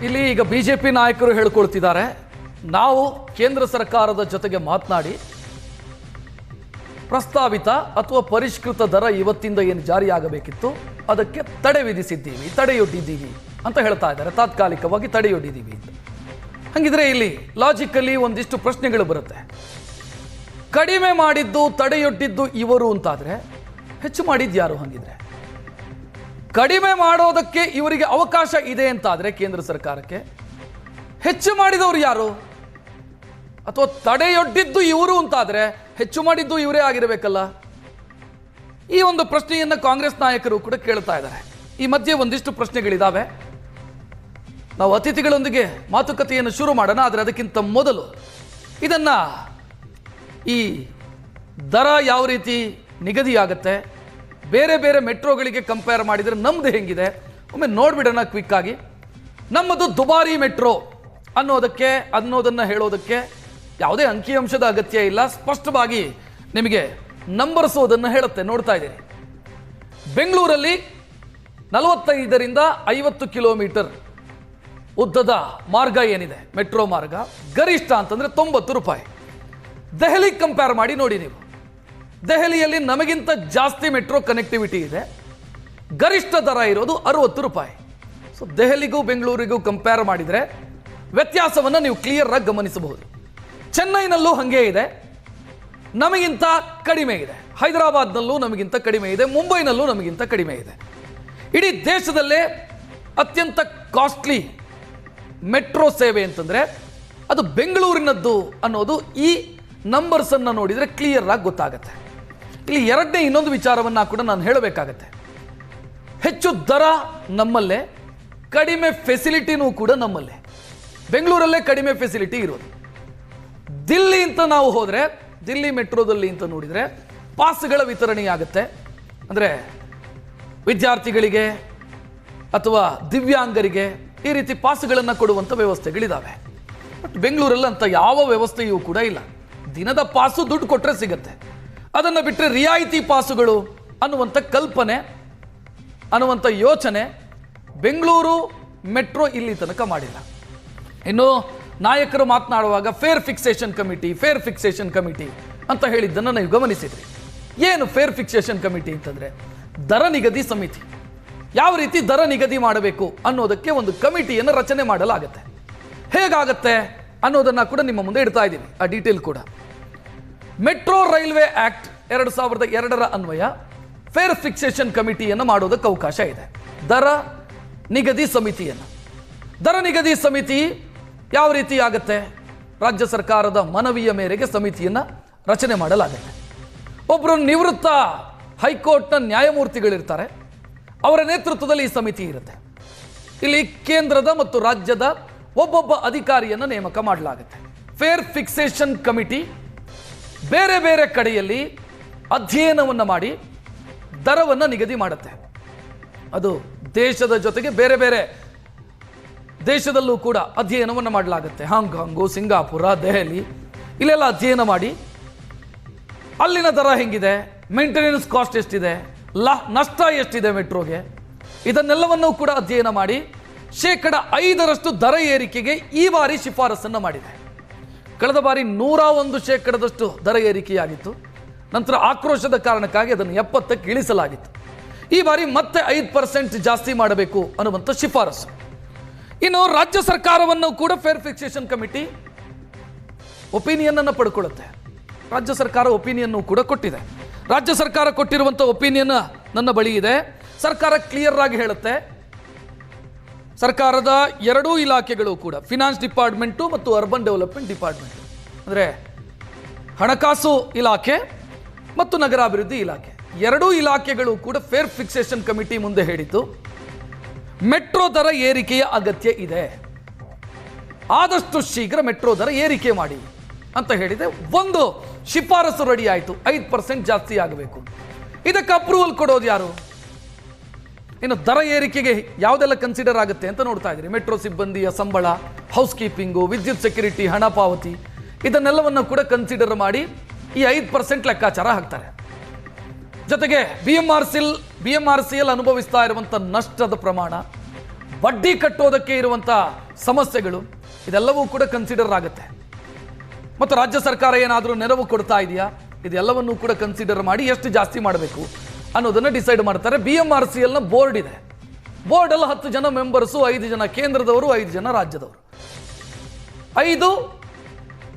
ಇಲ್ಲಿ ಈಗ ಬಿಜೆಪಿ ನಾಯಕರು ಹೇಳಿಕೊಳ್ತಿದ್ದಾರೆ, ನಾವು ಕೇಂದ್ರ ಸರ್ಕಾರದ ಜೊತೆಗೆ ಮಾತನಾಡಿ ಪ್ರಸ್ತಾವಿತ ಅಥವಾ ಪರಿಷ್ಕೃತ ದರ ಇವತ್ತಿಂದ ಏನು ಜಾರಿಯಾಗಬೇಕಿತ್ತು ಅದಕ್ಕೆ ತಡೆ ವಿಧಿಸಿದ್ದೀವಿ, ತಡೆಯೊಡ್ಡಿದ್ದೀವಿ ಅಂತ ಹೇಳ್ತಾ ಇದ್ದಾರೆ. ತಾತ್ಕಾಲಿಕವಾಗಿ ತಡೆಯೊಡ್ಡಿದ್ದೀವಿ ಅಂತ. ಹಾಗಿದ್ರೆ ಇಲ್ಲಿ ಲಾಜಿಕಲಿ ಒಂದಿಷ್ಟು ಪ್ರಶ್ನೆಗಳು ಬರುತ್ತೆ. ಕಡಿಮೆ ಮಾಡಿದ್ದು ತಡೆಯೊಡ್ಡಿದ್ದು ಇವರು ಅಂತಾದ್ರೆ ಹೆಚ್ಚು ಮಾಡಿದ್ದು ಯಾರು? ಹಾಗಿದ್ರೆ ಕಡಿಮೆ ಮಾಡೋದಕ್ಕೆ ಇವರಿಗೆ ಅವಕಾಶ ಇದೆ ಅಂತಾದ್ರೆ ಕೇಂದ್ರ ಸರ್ಕಾರಕ್ಕೆ, ಹೆಚ್ಚು ಮಾಡಿದವರು ಯಾರು? ಅಥವಾ ತಡೆಯೊಡ್ಡಿದ್ದು ಇವರು ಅಂತಾದ್ರೆ ಹೆಚ್ಚು ಮಾಡಿದ್ದು ಇವರೇ ಆಗಿರಬೇಕಲ್ಲ? ಈ ಒಂದು ಪ್ರಶ್ನೆಯನ್ನು ಕಾಂಗ್ರೆಸ್ ನಾಯಕರು ಕೂಡ ಕೇಳ್ತಾ ಇದ್ದಾರೆ. ಈ ಮಧ್ಯೆ ಒಂದಿಷ್ಟು ಪ್ರಶ್ನೆಗಳಿದ್ದಾವೆ. ನಾವು ಅತಿಥಿಗಳೊಂದಿಗೆ ಮಾತುಕತೆಯನ್ನು ಶುರು ಮಾಡೋಣ. ಆದರೆ ಅದಕ್ಕಿಂತ ಮೊದಲು ಇದನ್ನ ಈ ದರ ಯಾವ ರೀತಿ ನಿಗದಿಯಾಗುತ್ತೆ, ಬೇರೆ ಬೇರೆ ಮೆಟ್ರೋಗಳಿಗೆ ಕಂಪೇರ್ ಮಾಡಿದರೆ ನಮ್ಮದು ಹೆಂಗಿದೆ ಒಮ್ಮೆ ನೋಡ್ಬಿಡೋಣ ಕ್ವಿಕ್ ಆಗಿ. ನಮ್ಮದು ದುಬಾರಿ ಮೆಟ್ರೋ ಅನ್ನೋದನ್ನು ಹೇಳೋದಕ್ಕೆ ಯಾವುದೇ ಅಂಕಿಅಂಶದ ಅಗತ್ಯ ಇಲ್ಲ. ಸ್ಪಷ್ಟವಾಗಿ ನಿಮಗೆ ನಂಬರ್ಸೋದನ್ನು ಹೇಳುತ್ತೆ. ನೋಡ್ತಾ ಇದ್ದೀರಿ, ಬೆಂಗಳೂರಲ್ಲಿ 45ರಿಂದ 50 ಕಿಲೋಮೀಟರ್ ಉದ್ದದ ಮಾರ್ಗ ಏನಿದೆ ಮೆಟ್ರೋ ಮಾರ್ಗ, ಗರಿಷ್ಠ ಅಂತಂದ್ರೆ 90 ರೂಪಾಯಿ. ದೆಹಲಿ ಕಂಪೇರ್ ಮಾಡಿ ನೋಡಿ ನೀವು. ದೆಹಲಿಯಲ್ಲಿ ನಮಗಿಂತ ಜಾಸ್ತಿ ಮೆಟ್ರೋ ಕನೆಕ್ಟಿವಿಟಿ ಇದೆ, ಗರಿಷ್ಠ ದರ ಇರೋದು 60 ರೂಪಾಯಿ. ಸೊ ದೆಹಲಿಗೂ ಬೆಂಗಳೂರಿಗೂ ಕಂಪೇರ್ ಮಾಡಿದರೆ ವ್ಯತ್ಯಾಸವನ್ನು ನೀವು ಕ್ಲಿಯರ್ ಆಗಿ ಗಮನಿಸಬಹುದು. ಚೆನ್ನೈನಲ್ಲೂ ಹಾಗೆ ಇದೆ, ನಮಗಿಂತ ಕಡಿಮೆ ಇದೆ. ಹೈದರಾಬಾದ್ನಲ್ಲೂ ನಮಗಿಂತ ಕಡಿಮೆ ಇದೆ, ಮುಂಬೈನಲ್ಲೂ ನಮಗಿಂತ ಕಡಿಮೆ ಇದೆ. ಇಡೀ ದೇಶದಲ್ಲೇ ಅತ್ಯಂತ ಕಾಸ್ಟ್ಲಿ ಮೆಟ್ರೋ ಸೇವೆ ಅಂತಂದ್ರೆ ಅದು ಬೆಂಗಳೂರಿನದ್ದು ಅನ್ನೋದು ಈ ನಂಬರ್ಸ್ ಅನ್ನು ನೋಡಿದರೆ ಕ್ಲಿಯರ್ ಆಗಿ ಗೊತ್ತಾಗುತ್ತೆ. ಇಲ್ಲಿ ಎರಡನೇ ಇನ್ನೊಂದು ವಿಚಾರವನ್ನು ಕೂಡ ನಾನು ಹೇಳಬೇಕಾಗತ್ತೆ. ಹೆಚ್ಚು ದರ ನಮ್ಮಲ್ಲೇ, ಕಡಿಮೆ ಫೆಸಿಲಿಟಿನೂ ಕೂಡ ನಮ್ಮಲ್ಲೇ. ಬೆಂಗಳೂರಲ್ಲೇ ಕಡಿಮೆ ಫೆಸಿಲಿಟಿ ಇರೋದು. ದಿಲ್ಲಿ ಅಂತ ನಾವು ಹೋದರೆ, ದಿಲ್ಲಿ ಮೆಟ್ರೋದಲ್ಲಿ ಅಂತ ನೋಡಿದರೆ ಪಾಸ್ಗಳ ವಿತರಣೆ ಆಗುತ್ತೆ. ಅಂದರೆ ವಿದ್ಯಾರ್ಥಿಗಳಿಗೆ ಅಥವಾ ದಿವ್ಯಾಂಗರಿಗೆ ಈ ರೀತಿ ಪಾಸ್ಗಳನ್ನು ಕೊಡುವಂಥ ವ್ಯವಸ್ಥೆಗಳಿದ್ದಾವೆ. ಬಟ್ ಬೆಂಗಳೂರಲ್ಲಿ ಅಂತ ಯಾವ ವ್ಯವಸ್ಥೆಯೂ ಕೂಡ ಇಲ್ಲ. ದಿನದ ಪಾಸು ದುಡ್ಡು ಕೊಟ್ಟರೆ ಸಿಗುತ್ತೆ. ಅದನ್ನು ಬಿಟ್ಟರೆ ರಿಯಾಯಿತಿ ಪಾಸುಗಳು ಅನ್ನುವಂಥ ಕಲ್ಪನೆ, ಅನ್ನುವಂಥ ಯೋಚನೆ ಬೆಂಗಳೂರು ಮೆಟ್ರೋ ಇಲ್ಲಿ ತನಕ ಮಾಡಿಲ್ಲ. ಇನ್ನು ನಾಯಕರು ಮಾತನಾಡುವಾಗ ಫೇರ್ ಫಿಕ್ಸೇಷನ್ ಕಮಿಟಿ ಅಂತ ಹೇಳಿದ್ದನ್ನು ನೀವು ಗಮನಿಸಿದ್ರಿ. ಏನು ಫೇರ್ ಫಿಕ್ಸೇಷನ್ ಕಮಿಟಿ ಅಂತಂದ್ರೆ ದರ ನಿಗದಿ ಸಮಿತಿ. ಯಾವ ರೀತಿ ದರ ನಿಗದಿ ಮಾಡಬೇಕು ಅನ್ನೋದಕ್ಕೆ ಒಂದು ಕಮಿಟಿಯನ್ನು ರಚನೆ ಮಾಡಲಾಗುತ್ತೆ. ಹೇಗಾಗತ್ತೆ ಅನ್ನೋದನ್ನ ಕೂಡ ನಿಮ್ಮ ಮುಂದೆ ಇಡ್ತಾ ಇದ್ದೀವಿ, ಆ ಡೀಟೇಲ್ ಕೂಡ. ಮೆಟ್ರೋ ರೈಲ್ವೆ ಆಕ್ಟ್ 2002 ಅನ್ವಯ ಫೇರ್ ಫಿಕ್ಸೇಷನ್ ಕಮಿಟಿಯನ್ನು ಮಾಡೋದಕ್ಕೆ ಅವಕಾಶ ಇದೆ. ದರ ನಿಗದಿ ಸಮಿತಿ ಯಾವ ರೀತಿ ಆಗುತ್ತೆ? ರಾಜ್ಯ ಸರ್ಕಾರದ ಮನವಿಯ ಮೇರೆಗೆ ಸಮಿತಿಯನ್ನು ರಚನೆ ಮಾಡಲಾಗುತ್ತೆ. ಒಬ್ಬರು ನಿವೃತ್ತ ಹೈಕೋರ್ಟ್ನ ನ್ಯಾಯಮೂರ್ತಿಗಳಿರ್ತಾರೆ, ಅವರ ನೇತೃತ್ವದಲ್ಲಿ ಈ ಸಮಿತಿ ಇರುತ್ತೆ. ಇಲ್ಲಿ ಕೇಂದ್ರದ ಮತ್ತು ರಾಜ್ಯದ ಒಬ್ಬೊಬ್ಬ ಅಧಿಕಾರಿಯನ್ನು ನೇಮಕ ಮಾಡಲಾಗುತ್ತೆ. ಫೇರ್ ಫಿಕ್ಸೇಷನ್ ಕಮಿಟಿ ಬೇರೆ ಬೇರೆ ಕಡೆಯಲ್ಲಿ ಅಧ್ಯಯನವನ್ನು ಮಾಡಿ ದರವನ್ನು ನಿಗದಿ ಮಾಡುತ್ತೆ. ಅದು ದೇಶದ ಜೊತೆಗೆ ಬೇರೆ ಬೇರೆ ದೇಶದಲ್ಲೂ ಕೂಡ ಅಧ್ಯಯನವನ್ನು ಮಾಡಲಾಗುತ್ತೆ. ಹಾಂಗ್ಕಾಂಗು, ಸಿಂಗಾಪುರ, ದೆಹಲಿ ಇಲ್ಲೆಲ್ಲ ಅಧ್ಯಯನ ಮಾಡಿ ಅಲ್ಲಿನ ದರ ಹೆಂಗಿದೆ, ಮೇಂಟೆನೆನ್ಸ್ ಕಾಸ್ಟ್ ಎಷ್ಟಿದೆ, ನಷ್ಟ ಎಷ್ಟಿದೆ ಮೆಟ್ರೋಗೆ, ಇದನ್ನೆಲ್ಲವನ್ನೂ ಕೂಡ ಅಧ್ಯಯನ ಮಾಡಿ 5% ದರ ಏರಿಕೆಗೆ ಈ ಬಾರಿ ಶಿಫಾರಸನ್ನು ಮಾಡಿದೆ. ಕಳೆದ ಬಾರಿ 101% ದರ ಏರಿಕೆಯಾಗಿತ್ತು. ನಂತರ ಆಕ್ರೋಶದ ಕಾರಣಕ್ಕಾಗಿ ಅದನ್ನು 70ಕ್ಕೆ ಇಳಿಸಲಾಗಿತ್ತು. ಈ ಬಾರಿ ಮತ್ತೆ 5% ಜಾಸ್ತಿ ಮಾಡಬೇಕು ಅನ್ನುವಂಥ ಶಿಫಾರಸು. ಇನ್ನು ರಾಜ್ಯ ಸರ್ಕಾರವನ್ನು ಕೂಡ ಫೇರ್ ಫಿಕ್ಸೇಷನ್ ಕಮಿಟಿ ಒಪಿನಿಯನ್ ಅನ್ನು ಪಡ್ಕೊಳ್ಳುತ್ತೆ. ರಾಜ್ಯ ಸರ್ಕಾರ ಒಪಿನಿಯನ್ ಕೂಡ ಕೊಟ್ಟಿದೆ. ರಾಜ್ಯ ಸರ್ಕಾರ ಕೊಟ್ಟಿರುವಂಥ ಒಪಿನಿಯನ್ ನನ್ನ ಬಳಿ ಇದೆ. ಸರ್ಕಾರ ಕ್ಲಿಯರ್ ಆಗಿ ಹೇಳುತ್ತೆ, ಸರ್ಕಾರದ ಎರಡೂ ಇಲಾಖೆಗಳು ಕೂಡ, ಫಿನಾನ್ಸ್ ಡಿಪಾರ್ಟ್ಮೆಂಟು ಮತ್ತು ಅರ್ಬನ್ ಡೆವಲಪ್ಮೆಂಟ್ ಡಿಪಾರ್ಟ್ಮೆಂಟ್ ಅಂದರೆ ಹಣಕಾಸು ಇಲಾಖೆ ಮತ್ತು ನಗರಾಭಿವೃದ್ಧಿ ಇಲಾಖೆ, ಎರಡೂ ಇಲಾಖೆಗಳು ಕೂಡ ಫೇರ್ ಫಿಕ್ಸೇಷನ್ ಕಮಿಟಿ ಮುಂದೆ ಹೇಳಿದ್ದು ಮೆಟ್ರೋ ದರ ಏರಿಕೆಯ ಅಗತ್ಯ ಇದೆ, ಆದಷ್ಟು ಶೀಘ್ರ ಮೆಟ್ರೋ ದರ ಏರಿಕೆ ಮಾಡಿ ಅಂತ ಹೇಳಿದೆ. ಒಂದು ಶಿಫಾರಸು ರೆಡಿ ಆಯಿತು, 5% ಜಾಸ್ತಿ ಆಗಬೇಕು. ಇದಕ್ಕೆ ಅಪ್ರೂವಲ್ ಕೊಡೋದು ಯಾರು? ಇನ್ನು ದರ ಏರಿಕೆಗೆ ಯಾವುದೆಲ್ಲ ಕನ್ಸಿಡರ್ ಆಗುತ್ತೆ ಅಂತ ನೋಡ್ತಾ ಇದ್ದೀರಿ. ಮೆಟ್ರೋ ಸಿಬ್ಬಂದಿಯ ಸಂಬಳ, ಹೌಸ್ ಕೀಪಿಂಗು, ವಿದ್ಯುತ್ ಸೆಕ್ಯೂರಿಟಿ, ಹಣ ಪಾವತಿ, ಇದನ್ನೆಲ್ಲವನ್ನು ಕೂಡ ಕನ್ಸಿಡರ್ ಮಾಡಿ ಈ 5% ಲೆಕ್ಕಾಚಾರ ಹಾಕ್ತಾರೆ. ಜೊತೆಗೆ BMRCL ಅನುಭವಿಸ್ತಾ ಇರುವಂಥ ನಷ್ಟದ ಪ್ರಮಾಣ, ಬಡ್ಡಿ ಕಟ್ಟೋದಕ್ಕೆ ಇರುವಂಥ ಸಮಸ್ಯೆಗಳು ಇದೆಲ್ಲವೂ ಕೂಡ ಕನ್ಸಿಡರ್ ಆಗುತ್ತೆ. ಮತ್ತು ರಾಜ್ಯ ಸರ್ಕಾರ ಏನಾದರೂ ನೆರವು ಕೊಡ್ತಾ ಇದೆಯಾ, ಇದೆಲ್ಲವನ್ನೂ ಕೂಡ ಕನ್ಸಿಡರ್ ಮಾಡಿ ಎಷ್ಟು ಜಾಸ್ತಿ ಮಾಡಬೇಕು ಅನ್ನೋದನ್ನು ಡಿಸೈಡ್ ಮಾಡ್ತಾರೆ. BMRCLನ ಬೋರ್ಡ್ ಇದೆ. ಬೋರ್ಡಲ್ಲಿ 10 ಜನ ಮೆಂಬರ್ಸು, 5 ಜನ ಕೇಂದ್ರದವರು, 5 ಜನ ರಾಜ್ಯದವರು. 5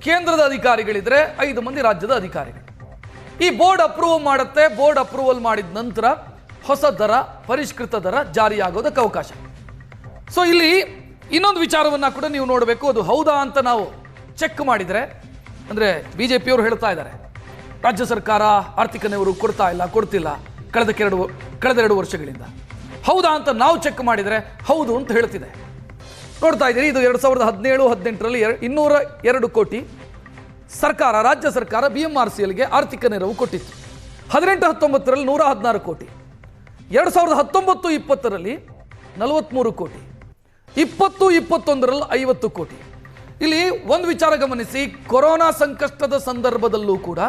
ಕೇಂದ್ರದ ಅಧಿಕಾರಿಗಳಿದ್ರೆ 5 ಮಂದಿ ರಾಜ್ಯದ ಅಧಿಕಾರಿಗಳು. ಈ ಬೋರ್ಡ್ ಅಪ್ರೂವ್ ಮಾಡುತ್ತೆ. ಬೋರ್ಡ್ ಅಪ್ರೂವಲ್ ಮಾಡಿದ ನಂತರ ಹೊಸ ದರ, ಪರಿಷ್ಕೃತ ದರ ಜಾರಿಯಾಗೋದಕ್ಕೆ ಅವಕಾಶ. ಸೊ ಇಲ್ಲಿ ಇನ್ನೊಂದು ವಿಚಾರವನ್ನ ಕೂಡ ನೀವು ನೋಡಬೇಕು. ಅದು ಹೌದಾ ಅಂತ ನಾವು ಚೆಕ್ ಮಾಡಿದರೆ, ಅಂದರೆ BJPಯವರು ಹೇಳ್ತಾ ಇದ್ದಾರೆ ರಾಜ್ಯ ಸರ್ಕಾರ ಆರ್ಥಿಕ ನೆರವು ಕೊಡ್ತಿಲ್ಲ ಕಳೆದ 2 ವರ್ಷಗಳಿಂದ. ಹೌದಾ ಅಂತ ನಾವು ಚೆಕ್ ಮಾಡಿದರೆ ಹೌದು ಅಂತ ಹೇಳ್ತಿದೆ. ನೋಡ್ತಾ ಇದ್ದೀರಿ, ಇದು 2017-18ರಲ್ಲಿ 202 ಕೋಟಿ ರಾಜ್ಯ ಸರ್ಕಾರ BMRCLಗೆ ಆರ್ಥಿಕ ನೆರವು ಕೊಟ್ಟಿತ್ತು. 18-19ರಲ್ಲಿ 116 ಕೋಟಿ, 2019-20ರಲ್ಲಿ 43 ಕೋಟಿ, 20-21ರಲ್ಲಿ 50 ಕೋಟಿ. ಇಲ್ಲಿ ಒಂದು ವಿಚಾರ ಗಮನಿಸಿ, ಕೊರೋನಾ ಸಂಕಷ್ಟದ ಸಂದರ್ಭದಲ್ಲೂ ಕೂಡ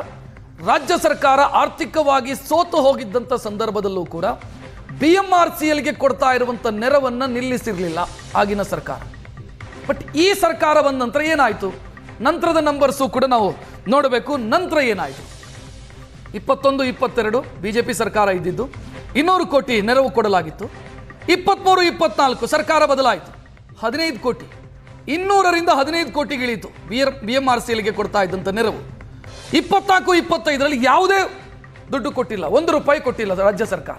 ರಾಜ್ಯ ಸರ್ಕಾರ ಆರ್ಥಿಕವಾಗಿ ಸೋತು ಹೋಗಿದ್ದಂಥ ಸಂದರ್ಭದಲ್ಲೂ ಕೂಡ BMRCLಗೆ ಕೊಡ್ತಾ ಇರುವಂಥ ನೆರವನ್ನು ನಿಲ್ಲಿಸಿರಲಿಲ್ಲ ಆಗಿನ ಸರ್ಕಾರ. ಬಟ್ ಈ ಸರ್ಕಾರ ಬಂದ ನಂತರ ಏನಾಯಿತು, ನಂತರದ ನಂಬರ್ಸು ಕೂಡ ನಾವು ನೋಡಬೇಕು. ನಂತರ ಏನಾಯಿತು, 21-22 BJP ಸರ್ಕಾರ ಇದ್ದಿದ್ದು 200 ಕೋಟಿ ನೆರವು ಕೊಡಲಾಗಿತ್ತು. 23-24 ಸರ್ಕಾರ ಬದಲಾಯಿತು, 15 ಕೋಟಿ, 200ರಿಂದ 15 ಕೋಟಿಗಿಳಿಯಿತು BMRCLಗೆ ಕೊಡ್ತಾ ಇದ್ದಂಥ ನೆರವು. 24-25ರಲ್ಲಿ ಯಾವುದೇ ದುಡ್ಡು ಕೊಟ್ಟಿಲ್ಲ, 1 ರೂಪಾಯಿ ಕೊಟ್ಟಿಲ್ಲ ರಾಜ್ಯ ಸರ್ಕಾರ.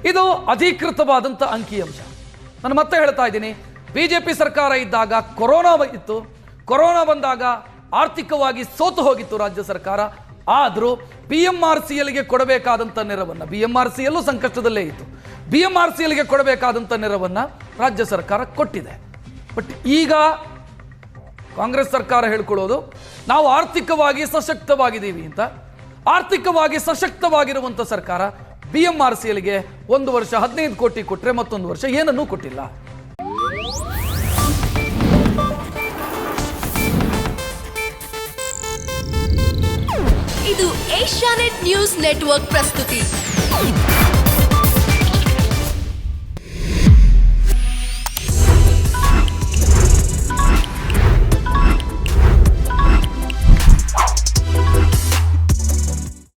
ಇದು ಅಧಿಕೃತವಾದಂಥ ಅಂಕಿಅಂಶ. ನಾನು ಮತ್ತೆ ಹೇಳ್ತಾ ಇದ್ದೀನಿ, BJP ಸರ್ಕಾರ ಇದ್ದಾಗ ಕೊರೋನಾ ಇತ್ತು, ಕೊರೋನಾ ಬಂದಾಗ ಆರ್ಥಿಕವಾಗಿ ಸೋತು ಹೋಗಿತ್ತು ರಾಜ್ಯ ಸರ್ಕಾರ. ಆದರೂ BMRCLಗೆ ಕೊಡಬೇಕಾದಂಥ ನೆರವನ್ನು, BMRCL ಸಂಕಷ್ಟದಲ್ಲೇ ಇತ್ತು, BMRCLಗೆ ಕೊಡಬೇಕಾದಂಥ ನೆರವನ್ನು ರಾಜ್ಯ ಸರ್ಕಾರ ಕೊಟ್ಟಿದೆ. ಬಟ್ ಈಗ ಕಾಂಗ್ರೆಸ್ ಸರ್ಕಾರ ಹೇಳ್ಕೊಳ್ಳೋದು ನಾವು ಆರ್ಥಿಕವಾಗಿ ಸಶಕ್ತವಾಗಿದ್ದೀವಿ ಅಂತ. ಆರ್ಥಿಕವಾಗಿ ಸಶಕ್ತವಾಗಿರುವಂಥ ಸರ್ಕಾರ BMRCLಗೆ 1 ವರ್ಷ 15 ಕೋಟಿ ಕೊಟ್ಟರೆ ಮತ್ತೊಂದು ವರ್ಷ ಏನನ್ನೂ ಕೊಟ್ಟಿಲ್ಲ. ಇದು ಏಷ್ಯಾನೆಟ್ ನ್ಯೂಸ್ ನೆಟ್ವರ್ಕ್ ಪ್ರಸ್ತುತಿ.